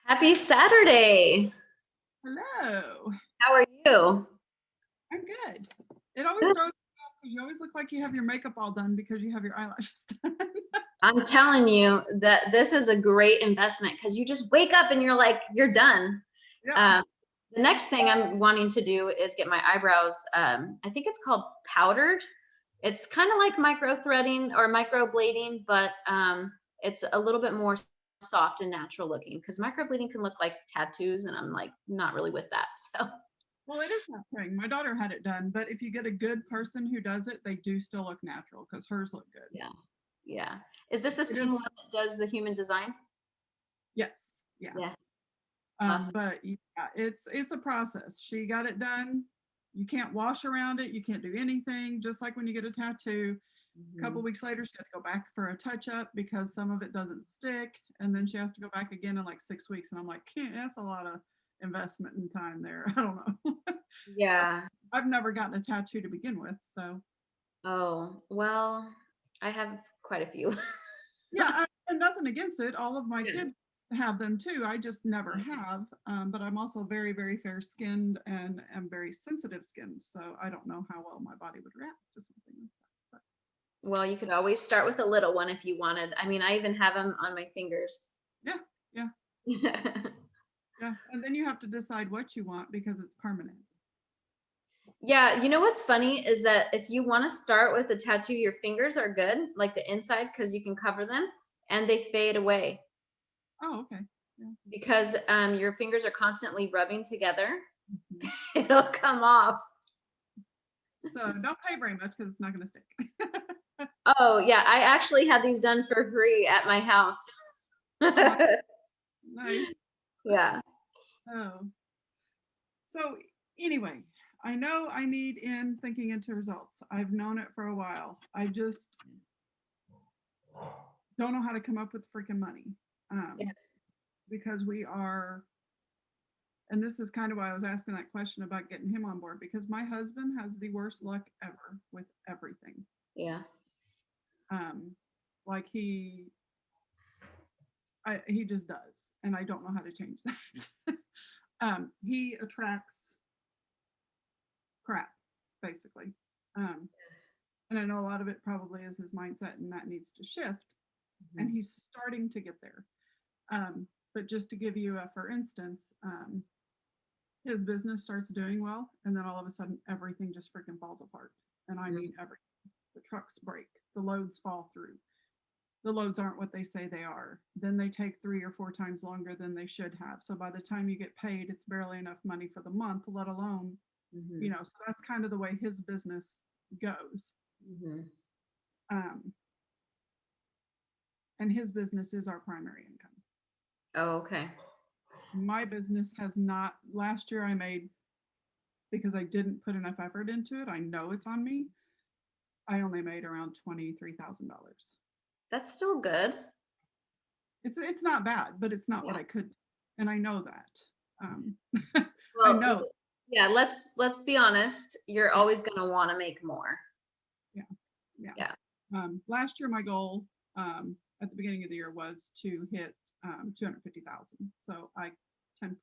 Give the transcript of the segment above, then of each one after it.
Happy Saturday. Hello. How are you? I'm good. It always throws me off because you always look like you have your makeup all done because you have your eyelashes done. I'm telling you that this is a great investment because you just wake up and you're like, you're done. Yeah. Um, the next thing I'm wanting to do is get my eyebrows, I think it's called powdered. It's kind of like micro threading or micro blading, but it's a little bit more soft and natural looking because microblading can look like tattoos and I'm like not really with that. So Well, it is that thing. My daughter had it done, but if you get a good person who does it, they do still look natural because hers look good. yeah. Yeah. Is this the It same is. one that does the human design? Yes. Yeah. Yes. Awesome. But yeah, it's a process. She got it done. You can't wash around it. You can't do anything. Just like when you get a tattoo, a couple Mhm. weeks later, she had to go back for a touch up because some of it doesn't stick, and then she has to go back again in like 6 weeks. And I'm like, that's a lot of investment and time there. I don't know. Yeah. I've never gotten a tattoo to begin with, so Oh, well, I have quite a few. yeah, and nothing against it. All of my Yeah. kids have them too. I just never have. But I'm also very, very fair skinned and am very sensitive skinned, so I don't know how well my body would react to something like that. Well, you could always start with a little one if you wanted. I mean, I even have them on my fingers. But yeah, yeah, yeah. And then you have to decide what you want because it's permanent. Yeah, you know what's funny is that if you want to start with a tattoo, your fingers are good, like the inside, because you can cover them and they fade away Oh, okay. Yeah. because your fingers are constantly rubbing together. Mhm. It'll come off. So don't pay very much because it's not going to stick. Oh, yeah, I actually had these done for free at my house. Nice. Nice. Yeah. Oh, so anyway, I know I need in thinking into results. I've known it for a while. I just don't know how to come up with freaking money. Yeah. Because we are, and this is kind of why I was asking that question about getting him on board, because my husband has the worst luck ever with everything. Yeah. Um, like he just does, and I don't know how to change that. He attracts crap, basically. Um, and I know a lot of it probably is his mindset, and that needs to shift. And Mhm. he's starting to get there. But just to give you a for instance, his business starts doing well, and then all of a sudden everything just freaking falls apart. And I Mhm. mean everything. The trucks break, the loads fall through, the loads aren't what they say they are. Then they take 3 or 4 times longer than they should have. So by the time you get paid, it's barely enough money for the month, let alone, Mhm. so that's kind of the way his business goes. Mhm. Um, and his business is our primary income. Oh, okay. My business has not, last year I made, because I didn't put enough effort into it, I know it's on me. I only made around $23,000. That's still good. It's not bad, but it's not what Yeah. I could, and I know that. Um, I Well, know. yeah, let's be honest. You're Yeah, always gonna want to make more. yeah, yeah. Yeah. Last year, my goal at the beginning of the year was to hit 250,000. So 10,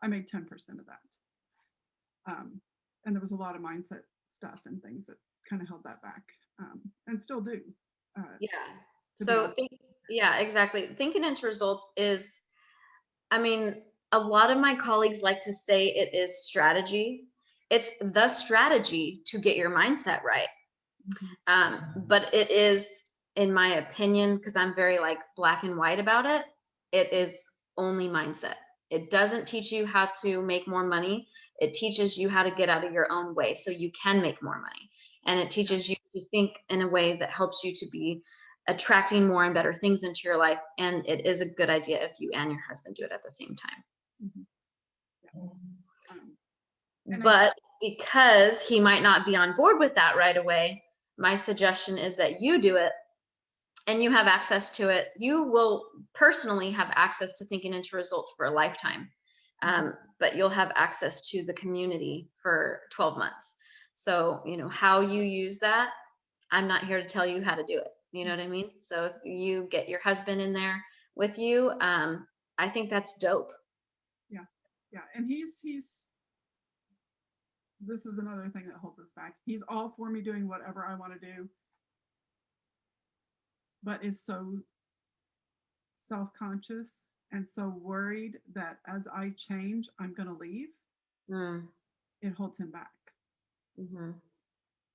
I made 10% of that, and there was a lot of mindset stuff and things that kind of held that back, and still do. Uh, Yeah. to be So honest. think, yeah, exactly. Thinking into results is, I mean, a lot of my colleagues like to say it is strategy. It's the strategy to get your mindset right. Mhm. But it is, in my opinion, because I'm very like black and white about it, it is only mindset. It doesn't teach you how to make more money. It teaches you how to get out of your own way so you can make more money. And it teaches you to think in a way that helps you to be attracting more and better things into your life. And it is a good idea if you and your husband do it at the same time. Mhm. Yeah. Um, and I But because he might not be on board with that right away, my suggestion is that you do it and you have access to it. You will personally have access to thinking into results for a lifetime, Mhm. but you'll have access to the community for 12 months. So, how you use that, I'm not here to tell you how to do it. You know what I mean? So if you get your husband in there with you, I think that's dope. Yeah. And this is another thing that holds us back. He's all for me doing whatever I want to do, but is so self-conscious and so worried that as I change, I'm going to leave. Mm, It holds him back. mm-hmm.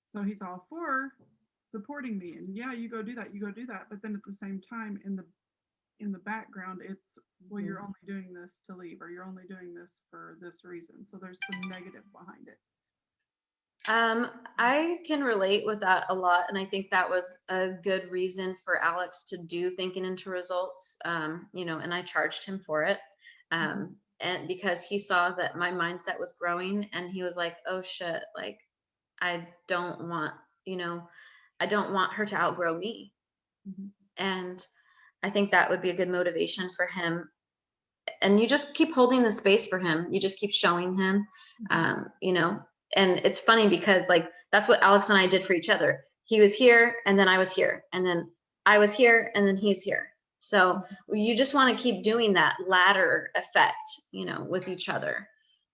So he's all for supporting me, and yeah, you go do that, you go do that. But then at the same time, in the background, it's, well, you're only doing this to leave, or you're only doing this for this reason. So there's some negative behind it. I can relate with that a lot, and I think that was a good reason for Alex to do thinking into results. And I charged him for it. And because he saw that my mindset was growing, and he was like, "Oh shit, like I don't want, I don't want her to outgrow me." Mm-hmm. And I think that would be a good motivation for him. And you just keep holding the space for him. You just keep showing him, and it's funny because like that's what Alex and I did for each other. He was here, and then I was here, and then I was here, and then he's here. So you just want to keep doing that ladder effect, with each other,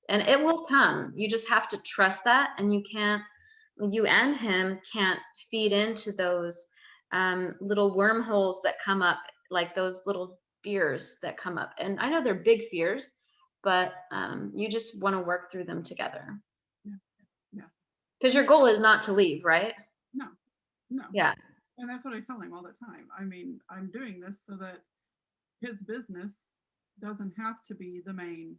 and it will come. You just have to trust that, and you and him can't feed into those little wormholes that come up, like those little fears that come up. And I know they're big fears, but you just want to work through them together. Yeah. Yeah. Because your goal is not to leave, right? No, no. Yeah. And that's what I tell him all the time. I mean, I'm doing this so that his business doesn't have to be the main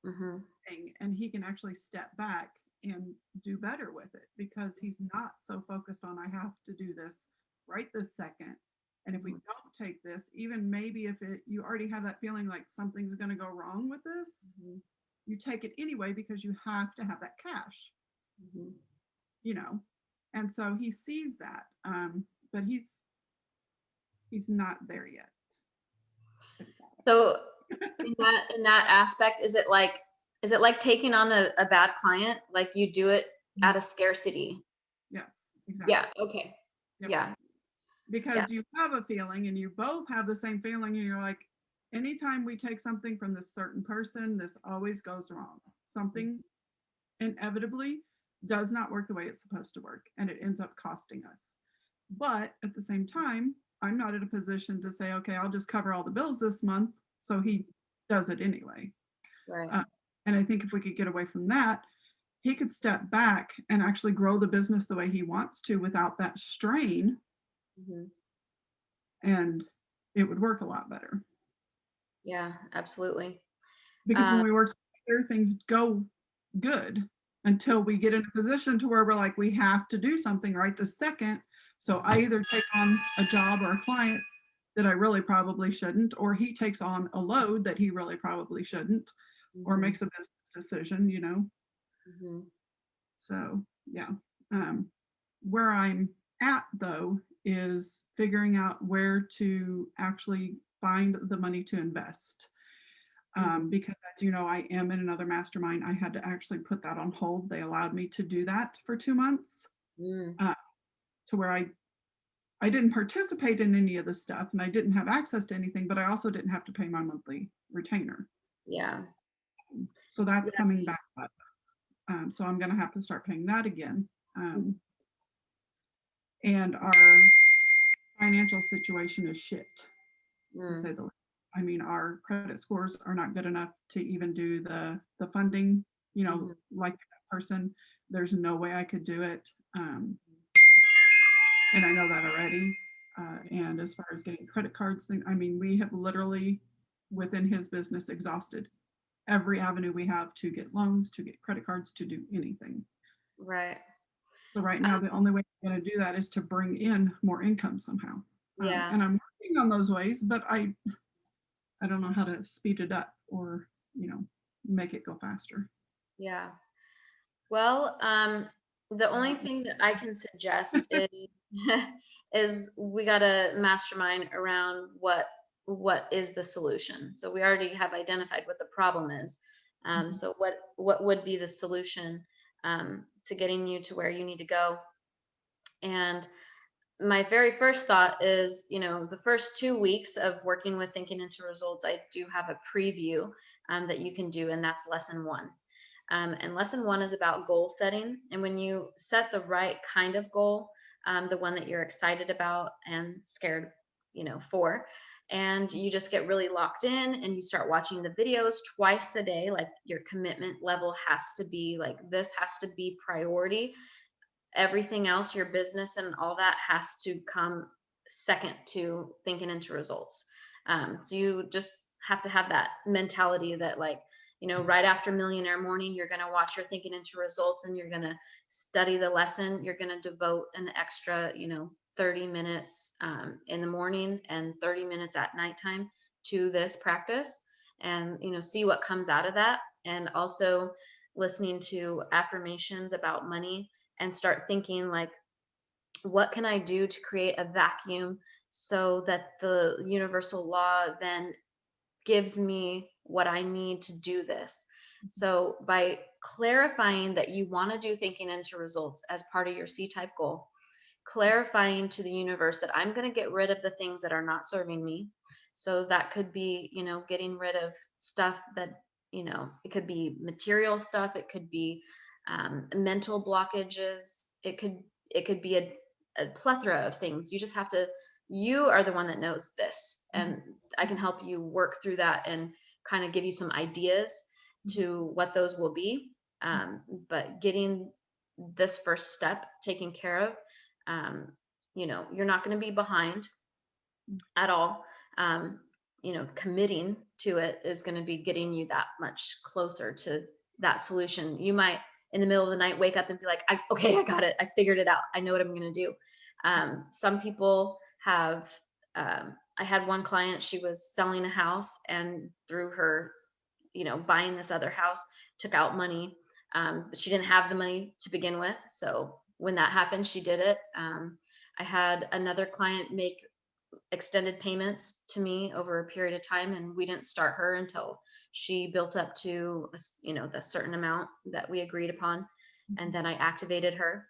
thing, and he can actually step back and do better with it, because he's not so focused on, I have to do this right this second. And if we don't take this, even maybe if you already have that feeling like something's going to go wrong with this, you take it anyway because you have to have that cash, and so he sees that, but he's not there yet. So in that aspect, is it like taking on a bad client? Like you do it out of scarcity? Yes, exactly. Yeah. Okay. Yep. Yeah. Because you have a feeling, and you both have the same feeling, and you're like, anytime we take something from this certain person, this always goes wrong. Something inevitably does not work the way it's supposed to work, and it ends up costing us. But at the same time, I'm not in a position to say, okay, I'll just cover all the bills this month. So he does it anyway. Right. And I think if we could get away from that, he could step back and actually grow the business the way he wants to without that strain. And it would work a lot better. Yeah, absolutely. Because when we work together, things go good until we get in a position to where we're like, we have to do something right this second. So I either take on a job or a client that I really probably shouldn't, or he takes on a load that he really probably shouldn't, or makes a business decision. So yeah. Where I'm at though is figuring out where to actually find the money to invest. Because as you know, I am in another mastermind. I had to actually put that on hold. They allowed me to do that for 2 months, to where I didn't participate in any of the stuff, and I didn't have access to anything, but I also didn't have to pay my monthly retainer. Yeah. So that's coming back up. So I'm going to have to start paying that again. And our financial situation is shit, to say the least. I mean, our credit scores are not good enough to even do the funding, like that person. There's no way I could do it. And I know that already. And as far as getting credit cards, I mean, we have literally, within his business, exhausted every avenue we have to get loans, to get credit cards, to do anything. Right. So right now, the only way I'm going to do that is to bring in more income somehow. Yeah. And I'm working on those ways, but I don't know how to speed it up or, make it go faster. Yeah. Well, the only thing that I can suggest is is we got to mastermind around what is the solution. So we already have identified what the problem is. So what would be the solution to getting you to where you need to go? And my very first thought is, the first 2 weeks of working with thinking into results, I do have a preview that you can do, and that's lesson one. And lesson one is about goal setting. And when you set the right kind of goal, the one that you're excited about and scared, for, and you just get really locked in and you start watching the videos twice a day, like your commitment level has to be like, this has to be priority. Everything else, your business and all that, has to come second to thinking into results. So you just have to have that mentality that, like, right after Millionaire Morning, you're going to watch your thinking into results and you're going to study the lesson. You're going to devote an extra, 30 minutes in the morning and 30 minutes at nighttime to this practice, and, see what comes out of that. And also listening to affirmations about money, and start thinking like, what can I do to create a vacuum so that the universal law then gives me what I need to do this. So by clarifying that you want to do thinking into results as part of your C-type goal, clarifying to the universe that I'm going to get rid of the things that are not serving me. So that could be, getting rid of stuff that, it could be material stuff. It could be mental blockages. It could be a plethora of things. You just have to, you are the one that knows this. And I can help you work through that and kind of give you some ideas to what those will be. But getting this first step taken care of, you're not going to be behind at all. Committing to it is going to be getting you that much closer to that solution. You might, in the middle of the night, wake up and be like, okay, I got it. I figured it out. I know what I'm going to do. Some people have, I had one client, she was selling a house, and through her, buying this other house, took out money. But she didn't have the money to begin with. So when that happened, she did it. I had another client make extended payments to me over a period of time, and we didn't start her until she built up to, the certain amount that we agreed upon. And then I activated her.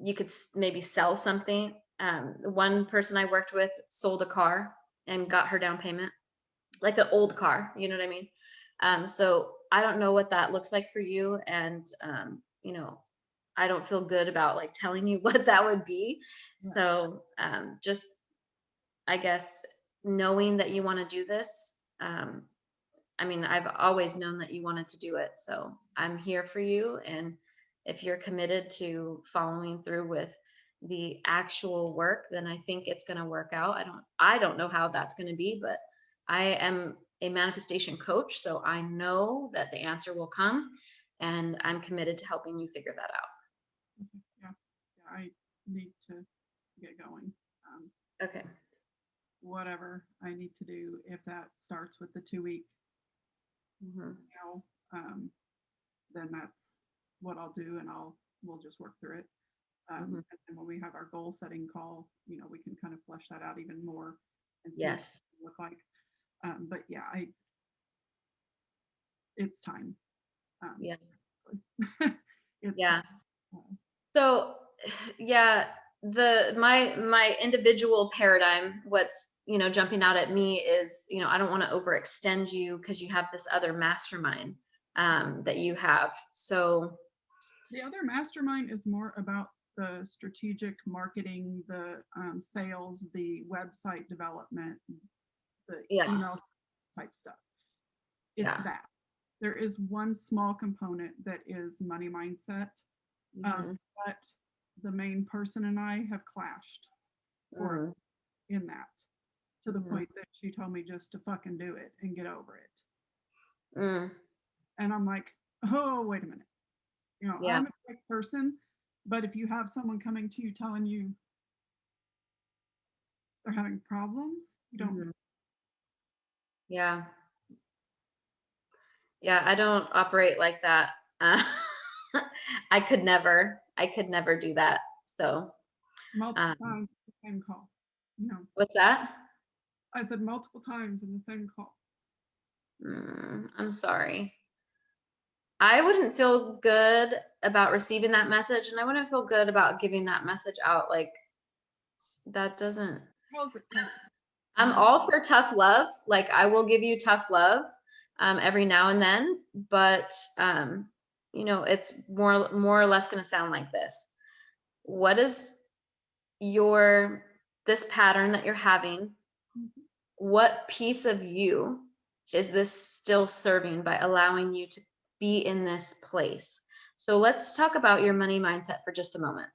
You could maybe sell something. One person I worked with sold a car and got her down payment, like an old car, you know what I mean? So I don't know what that looks like for you. And, I don't feel good about like telling you what that would be. Right. So just, I guess, knowing that you want to do this. I've always known that you wanted to do it. So I'm here for you. And if you're committed to following through with the actual work, then I think it's going to work out. I don't know how that's going to be, but I am a manifestation coach. So I know that the answer will come, and I'm committed to helping you figure that out. Yeah, yeah, I need to get going. Okay. Whatever I need to do, if that starts with the 2 week, Mhm. then that's what I'll do, and we'll just work through it. Mhm. And then when we have our goal setting call, we can kind of flesh that out even more and see what Yes. it look like. But yeah, it's time. Yeah. It's Yeah. time. So, yeah, my individual paradigm, what's, jumping out at me is, I don't want to overextend you because you have this other mastermind that you have. So, The other mastermind is more about the strategic marketing, the sales, the website development, the yeah, email type stuff. It's yeah. that. There is one small component that is money mindset, Mhm. but the main person and I have clashed or Mm, in that, to the mhm. point that she told me just to fucking do it and get over it. Mm, And I'm like, oh, wait a minute. yeah. I'm a quick person, but if you have someone coming to you telling you they're having problems, you don't. Mhm. Yeah. Yeah, I don't operate like that. Uh, I could never do that. So, Multiple um, times the same call. what's that? I said multiple times in the same call. I'm sorry. I wouldn't feel good about receiving that message, and I wouldn't feel good about giving that message out. Like, that doesn't. How's it coming? I'm Mhm. all for tough love. Like I will give you tough love every now and then, but it's more or less going to sound like this. What is your this pattern that you're having? Mhm. What piece of you is this still serving by allowing you to be in this place? So let's talk about your money mindset for just a moment.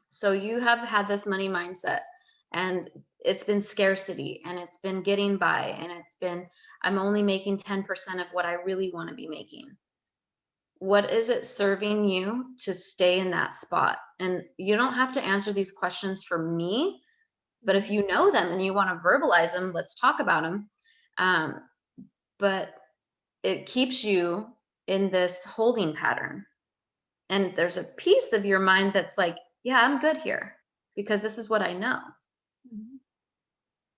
So you have had this money mindset and it's been scarcity and it's been getting by and it's been, I'm only making 10% of what I really want to be making. What is it serving you to stay in that spot? And you don't have to answer these questions for me, but if Mhm. you know them and you want to verbalize them, let's talk about them. Um, but it keeps you in this holding pattern. And there's a piece of your mind that's like, yeah, I'm good here because this is what I know. Mhm.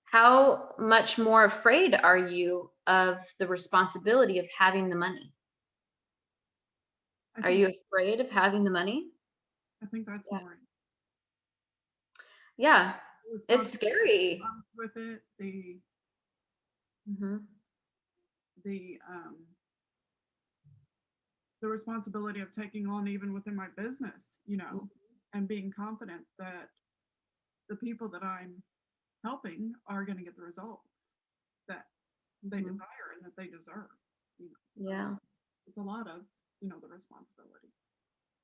How much more afraid are you of the responsibility of having the money? I Are think you afraid of having the money? I think that's Yeah. more Yeah. It's responsibility that scary. comes with it, Mhm. the the responsibility of taking on even within my business, Mhm. and being confident that the people that I'm helping are going to get the results that they Mhm. desire and that they deserve. So Yeah. it's a lot of, the responsibility.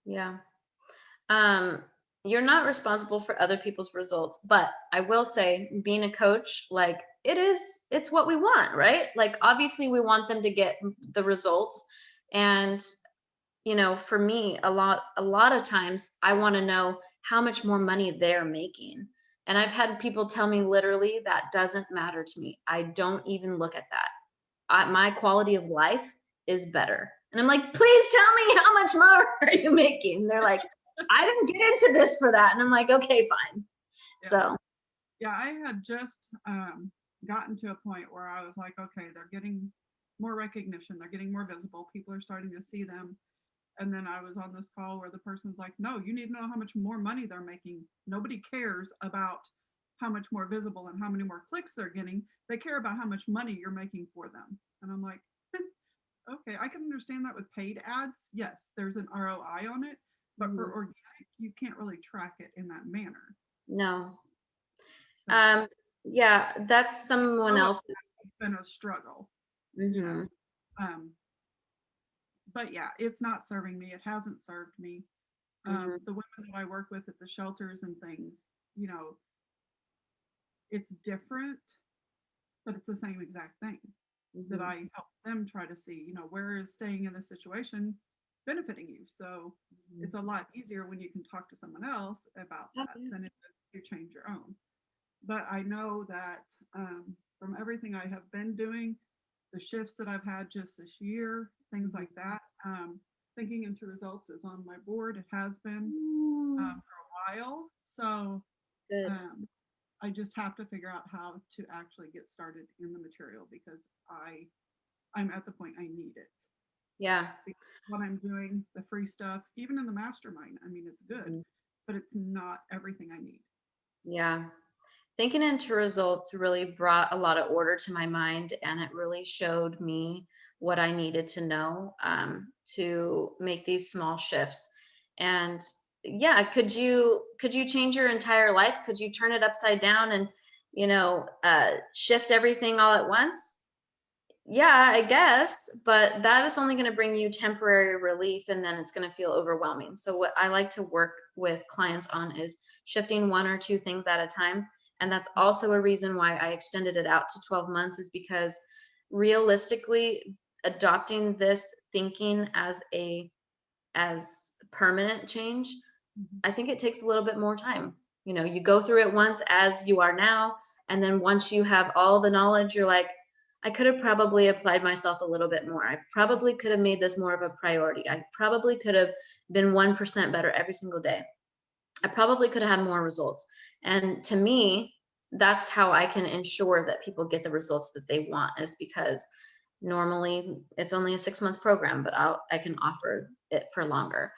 Yeah. Um, you're not responsible for other people's results, but I will say, being a coach, like it's what we want, right? Like obviously we want them to get the results. And for me, a lot of times I want to know how much more money they're making. And I've had people tell me literally that doesn't matter to me. I don't even look at that. My quality of life is better. And I'm like, please tell me how much more are you making? They're like, I didn't get into this for that. And I'm like, okay, fine. Yeah. So, Yeah. I had just gotten to a point where I was like, okay, they're getting more recognition, they're getting more visible, people are starting to see them. And then I was on this call where the person's like, no, you need to know how much more money they're making. Nobody cares about how much more visible and how many more clicks they're getting. They care about how much money you're making for them. And I'm like, okay, I can understand that with paid ads. Yes, there's an ROI on it, but for mhm, organic, you can't really track it in that manner. no. So, Um, yeah, that's someone oh, else. it's been a struggle, you know. Hmm. Um, but yeah, it's not serving me. It hasn't served me. Hmm. The women that I work with at the shelters and things, it's different, but it's the same exact thing that Hmm. I help them try to see, where is staying in this situation benefiting you. So it's a lot easier when you can talk to someone else about that Hmm. than it is to change your own. But I know that from everything I have been doing, the shifts that I've had just this year, things like that, thinking into results is on my board. It has been Mm, for a while. So good. um, I just have to figure out how to actually get started in the material because I'm at the point I need it. Yeah. Because what I'm doing, the free stuff, even in the mastermind, I mean, it's good, Mhm. but it's not everything I need. Yeah. Thinking into results really brought a lot of order to my mind, and it really showed me what I needed to know to make these small shifts. And yeah, could you change your entire life? Could you turn it upside down and shift everything all at once? Yeah, I guess, but that is only going to bring you temporary relief and then it's going to feel overwhelming. So what I like to work with clients on is shifting one or two things at a time. And that's also a reason why I extended it out to 12 months is because realistically adopting this thinking as permanent change, Mhm. I think it takes a little bit more time. You go through it once as you are now, and then once you have all the knowledge, you're like, I could have probably applied myself a little bit more. I probably could have made this more of a priority. I probably could have been 1% better every single day. I probably could have had more results. And to me, that's how I can ensure that people get the results that they want, is because normally it's only a 6-month program, but I can offer it for longer.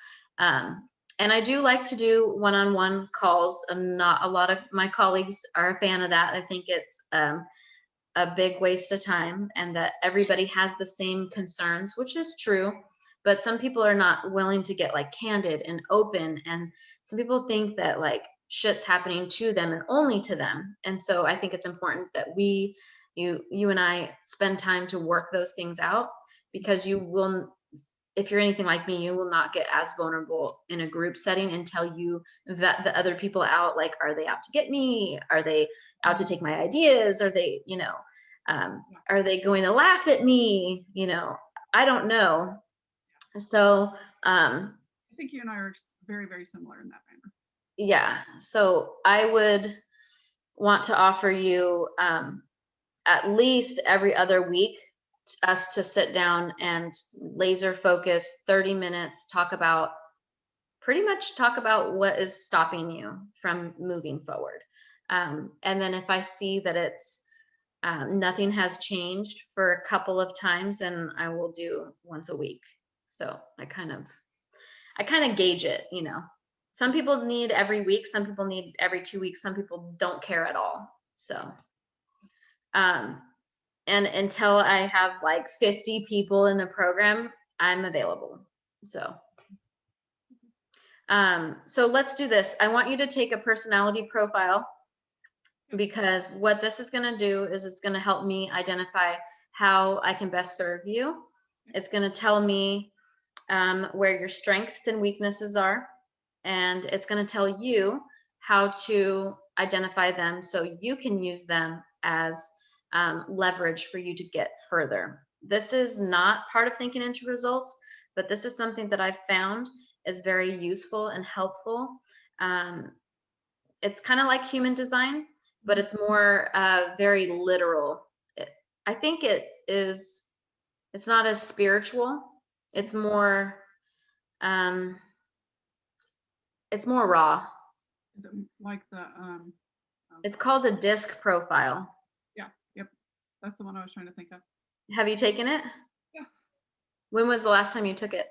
And I do like to do one-on-one calls, and not a lot of my colleagues are a fan of that. I think it's a big waste of time, and that everybody has the same concerns, which is true. But some people are not willing to get like candid and open. And some people think that like shit's happening to them and only to them. And so I think it's important that you and I spend time to work those things out, because you will, if you're anything like me, you will not get as vulnerable in a group setting until you vet the other people out. Like, are they out to get me? Are they out to take my ideas? Are they, Yeah. are they going to laugh at me? I don't know. So, I think you and I are very, very similar in that manner. yeah. So I would want to offer you at least every other week us to sit down and laser focus 30 minutes, pretty much talk about what is stopping you from moving forward. And then if I see that it's nothing has changed for a couple of times, then I will do once a week. So I kind of gauge it. Some people need every week, some people need every 2 weeks, some people don't care at all. So, um, and until I have like 50 people in the program, I'm available. So let's do this. I want you to take a personality profile, because what this is going to do is it's going to help me identify how I can best serve you. It's going to tell me where your strengths and weaknesses are, and it's going to tell you how to identify them so you can use them as leverage for you to get further. This is not part of thinking into results, but this is something that I've found is very useful and helpful. Um, it's kind of like human design, but it's more very literal. I think it's not as spiritual. It's more, um, it's more raw. Is it like the It's called a disc profile. yeah, yep. That's the one I was trying to think of. Have you taken it? Yeah. When was the last time you took it?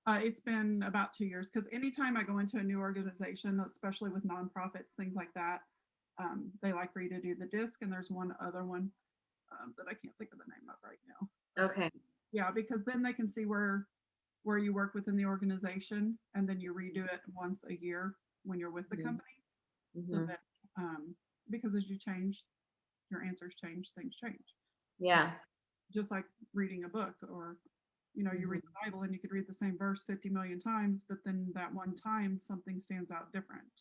It's been about 2 years, because anytime I go into a new organization, especially with nonprofits, things like that, they like for you to do the disc, and there's one other one that I can't think of the name of right now. Okay. Yeah, because then they can see where you work within the organization, and then you redo it once a year when you're with the Mhm. company, so Mhm. that because as you change, your answers change, things change. Yeah. Just like reading a book, or you read Mhm. the Bible and you could read the same verse 50 million times, but then that one time something stands out different.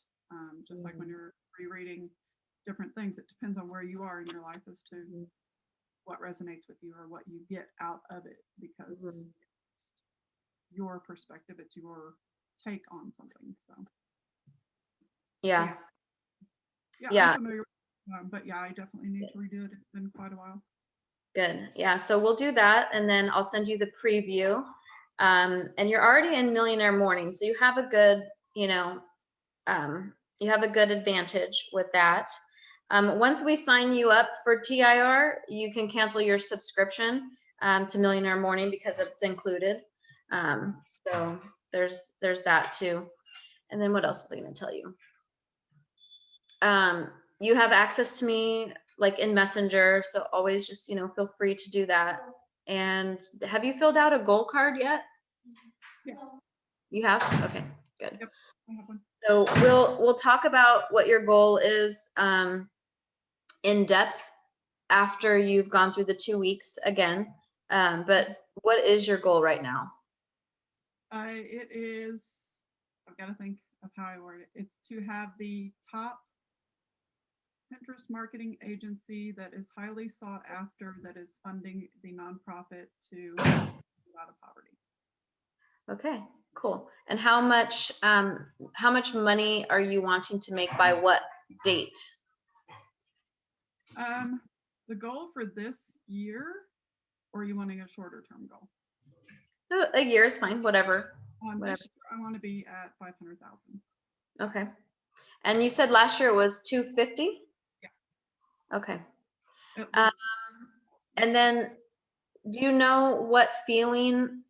Just like when Mhm. you're rereading different things, it depends on where you are in your life as to Mhm. what resonates with you or what you get out of it, because Mhm. your perspective, it's your take on something. So Yeah. yeah, yeah, I'm Yeah. familiar. But yeah, I definitely need to redo it. It's been quite a while. Good. Yeah. So we'll do that, and then I'll send you the preview. And you're already in Millionaire Morning, so you have a good, you have a good advantage with that. Once we sign you up for TIR, you can cancel your subscription to Millionaire Morning because it's included. So there's that too. And then what else was I going to tell you? You have access to me like in Messenger, so always just feel free to do that. And have you filled out a goal card yet? Yeah. You have? Okay, good. Yep. I have one. So we'll talk about what your goal is in depth after you've gone through the 2 weeks again. But what is your goal right now? It is, I've got to think of how I word it. It's to have the top Pinterest marketing agency that is highly sought after, that is funding the nonprofit to get out of poverty. Okay, cool. And how much money are you wanting to make by what date? The goal for this year, or are you wanting a shorter term goal? A year is fine, whatever. This year I want to be at 500,000. Okay. And you said last year was 250? Yeah. Okay. At Um, least. and then do you know what feeling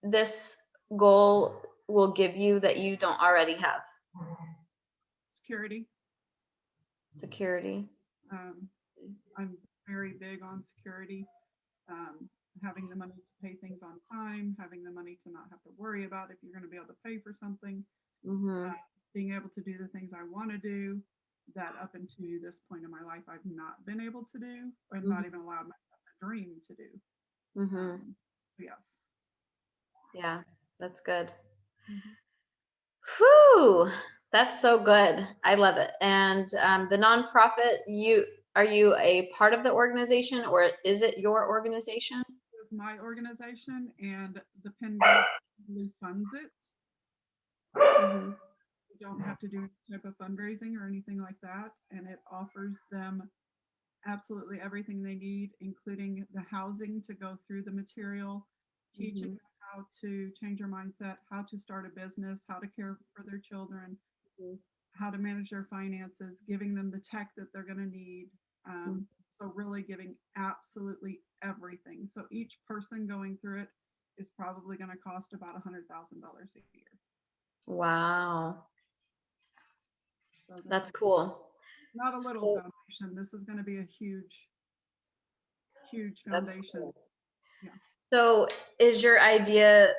this goal will give you that you don't already have? Security. Security. Um, I'm very big on security. Um, Having the money to pay things on time, having the money to not have to worry about if you're going to be able to pay for something, Mm-hmm. being able to do the things I want to do that up until this point in my life I've not been able to do or not even Mm-hmm. allowed myself to dream to do. Mm-hmm. Um, so yes. Yeah, that's good. Mhm. Whew, that's so good. I love it. And the nonprofit, are you a part of the organization, or is it your organization? It's my organization, and the Penn Guild really funds it. Mm-hmm. You don't have to do any type of fundraising or anything like that, and it offers them absolutely everything they need, including the housing to go through the material, teaching Mm-hmm. them how to change their mindset, how to start a business, how to care for their children, how to manage their finances, giving them the tech that they're going to need. Mm-hmm. So, really giving absolutely everything. So, each person going through it is probably going to cost about $100,000 a year. Wow, So, this that's is cool. not a little So foundation. This is going to be a huge, huge that's foundation. cool. Yeah. So is your idea,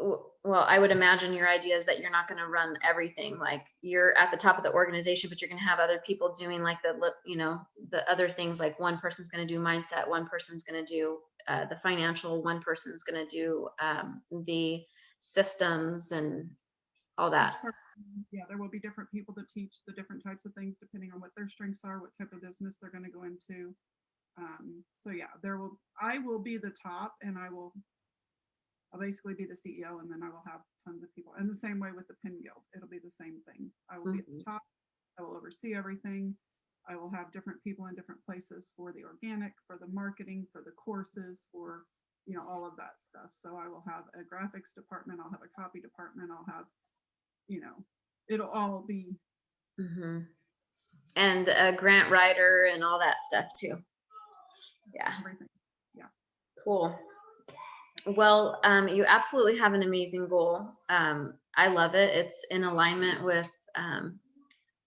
well, I would imagine your idea is that you're not going to run everything. Like, you're at the top of the organization, but you're going to have other people doing like the other things. Like, one person's going to do mindset, one person's going to do the financial, one person's going to do the systems and all that. Each person, yeah, there will be different people to teach the different types of things depending on what their strengths are, what type of business they're going to go into. So yeah, I will be the top, and I'll basically be the CEO, and then I will have tons of people. And the same way with the Pin Guild, it'll be the same thing. I will be at the Mhm. top. I will oversee everything. I will have different people in different places for the organic, for the marketing, for the courses, for all of that stuff. So I will have a graphics department. I'll have a copy department. I'll have you know, it'll all be Mhm. And a grant writer and all that stuff too. Yeah, everything. Yeah. cool. Well, you absolutely have an amazing goal. I love it. It's in alignment with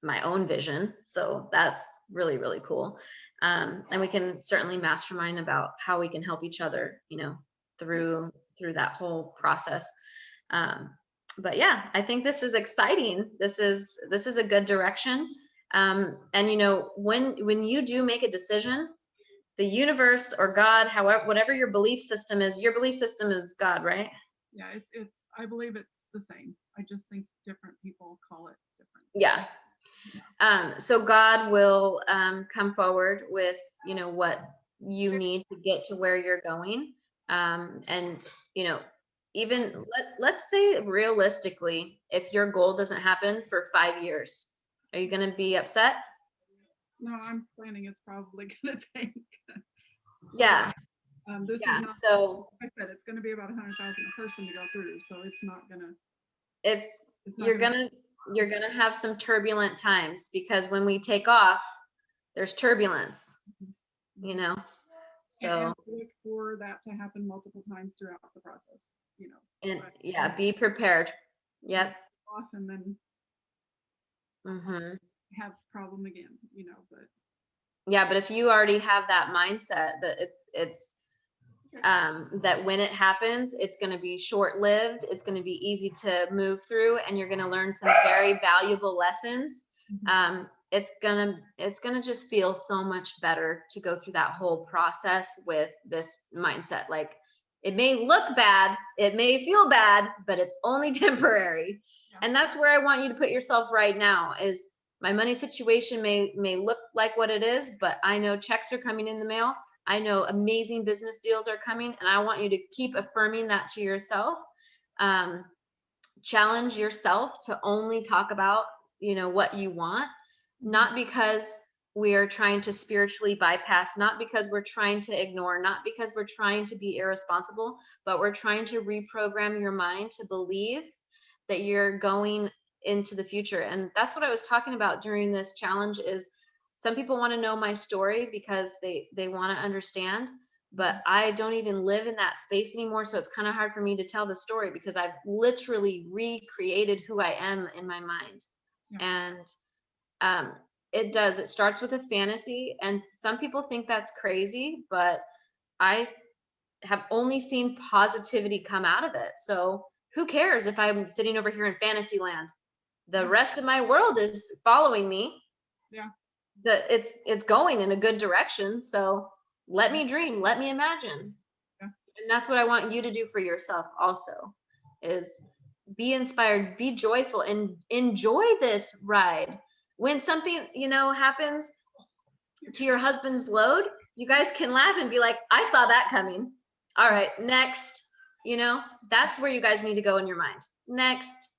my own vision. So that's really, really cool. And we can certainly mastermind about how we can help each other, Yeah. through that whole process. Um, but yeah, I think this is exciting. This is a good direction. And when you do make a decision, the universe or God, however, whatever your belief system is, your belief system is God, right? Yeah. It's, I believe it's the same. I just think different people call it different. Yeah. So God will come forward with, what you need to get to where you're going. And, even let's say realistically, if your goal doesn't happen for 5 years, are you going to be upset? No, I'm planning it's probably going to take a while. Yeah. This is Yeah. not, So like I said, it's going to be about 100,000 a person to go through. So it's, it's not you're going going to, to, you're going to have some turbulent times, because when we take off, there's turbulence, you know? and So, look for that to happen multiple times throughout the process, and but yeah, be prepared. not Yep. off and then Hmm. have problem again, but Yeah, but if you already have that mindset that it's okay. that when it happens, it's going to be short lived, it's going to be easy to move through, and you're going to learn some very valuable lessons. Mhm. It's gonna just feel so much better to go through that whole process with this mindset. Like, it may look bad, it may feel bad, but it's only temporary. Yeah. And that's where I want you to put yourself right now. Is my money situation may look like what it is, but I know checks are coming in the mail. I know amazing business deals are coming, and I want you to keep affirming that to yourself. Um, Challenge yourself to only talk about, what you want, Mhm. not because we are trying to spiritually bypass, not because we're trying to ignore, not because we're trying to be irresponsible, but we're trying to reprogram your mind to believe that you're going into the future. And that's what I was talking about during this challenge. Is some people want to know my story because they want to understand, but I don't even live in that space anymore. So it's kind of hard for me to tell the story because I've literally recreated who I am in my mind. Yeah. And um, it starts with a fantasy. And some people think that's crazy, but I have only seen positivity come out of it. So who cares if I'm sitting over here in fantasy land? The rest of my world is following me. Yeah. It's going in a good direction. So let me dream, let me imagine. Yeah. And that's what I want you to do for yourself also, is be inspired, be joyful, and enjoy this ride. When something, happens to your husband's load, you guys can laugh and be like, I saw that coming. All right, next. That's where you guys need to go in your mind. Next.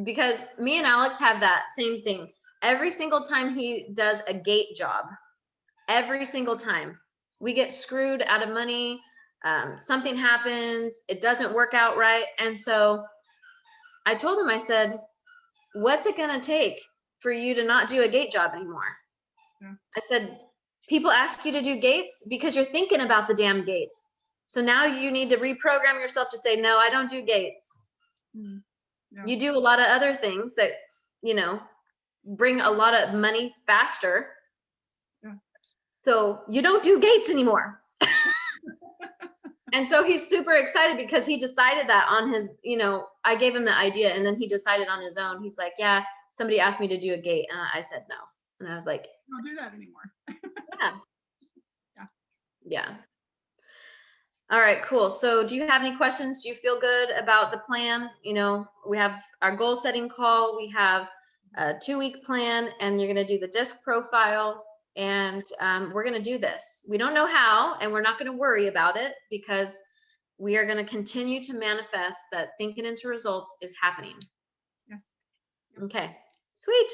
Because me and Alex have that same thing. Every single time he does a gate job, every single time we get screwed out of money, something happens, it doesn't work out right. And so I told him, I said, what's it going to take for you to not do a gate job anymore? Yeah. I said, people ask you to do gates because you're thinking about the damn gates. So now you need to reprogram yourself to say, no, I don't do gates. Yeah. You do a lot of other things that, bring a lot of money faster. Yeah. So you don't do gates anymore. And so he's super excited because he decided that on his, I gave him the idea and then he decided on his own. He's like, yeah, somebody asked me to do a gate. And I said no. And I was like, Don't do that anymore. yeah. Yeah. Yeah. All right, cool. So do you have any questions? Do you feel good about the plan? We have our goal setting call. We have a 2-week plan, and you're going to do the disc profile, and we're going to do this. We don't know how, and we're not going to worry about it because we are going to continue to manifest that thinking into results is happening. Yes. Yep. Okay, sweet.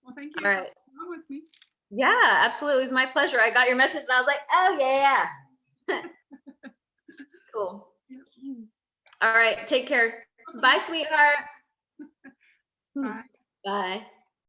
Well, thank you All for right. being with me. Yeah, absolutely. It was my pleasure. I got your message and I was like, oh yeah. Cool. All right. Take care. Bye, sweetheart. Bye. Bye.